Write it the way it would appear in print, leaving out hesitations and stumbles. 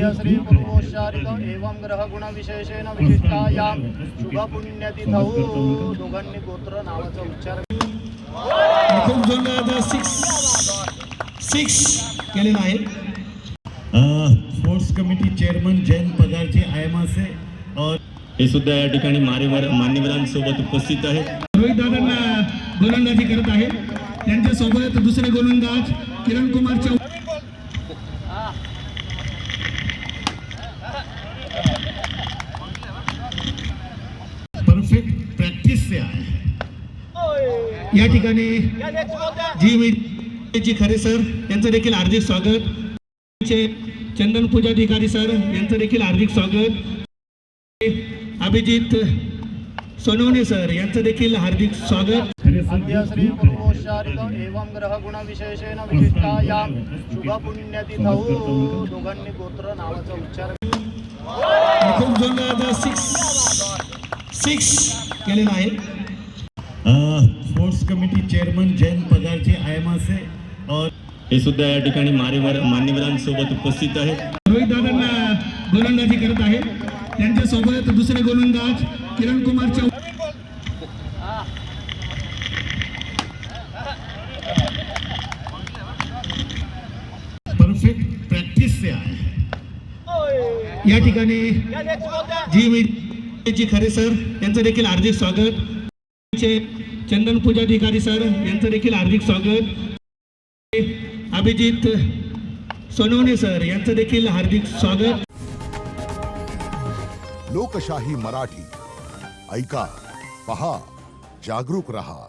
अद्य श्री पूर्वोच्चारित एवं ग्रह गुण विशेषेण विशिष्टायां शुभ पुण्यतिथौ दोघांनी गोत्र नावाचा उच्चार खूप जोरदार 6 केलेला आहे। स्पोर्ट्स कमिटी चेअरमन जयंत पगारचे आयमासे और हे सुद्धा या ठिकाणी मान्यवरांसोबत उपस्थित आहेत। रोहित दादांना गोलंदाजी करत आहे, त्यांच्यासोबत दुसरे गोलंदाज किरण कुमार चौहान। परफेक्ट प्रैक्टिस से आए या ठिकाणी जी खरे सर यांचं देखील हार्दिक स्वागत। चंदन पूजाधिकारी सर यांचं देखील हार्दिक स्वागत। अभिजित सोनवणे सर यांचं देखील हार्दिक स्वागत। अद्य श्री पूर्वोच्चारित एवं ग्रह गुण विशेषेण विशिष्टायां शुभ पुण्यतिथौ दोघांनी गोत्र नावाचा उच्चार खूप जोरदार 6 केलेला आहे। स्पोर्ट्स कमिटी चेअरमन जयंत पगारचे आयमासे और हे सुद्धा या ठिकाणी मान्यवरांसोबत उपस्थित आहेत। रोहित दादांना गोलंदाजी करत आहे, त्यांच्यासोबत दुसरे गोलंदाज किरण कुमार चौहान। परफेक्ट प्रैक्टिस से आए या ठिकाणी जी खरे सर यांचं देखील हार्दिक स्वागत। चंदन पूजाधिकारी सर यांचं देखील हार्दिक स्वागत। अभिजित सोनवणे सर यांचं देखील हार्दिक स्वागत। लोकशाही मराठी ऐका, पहा, जागरूक रहा।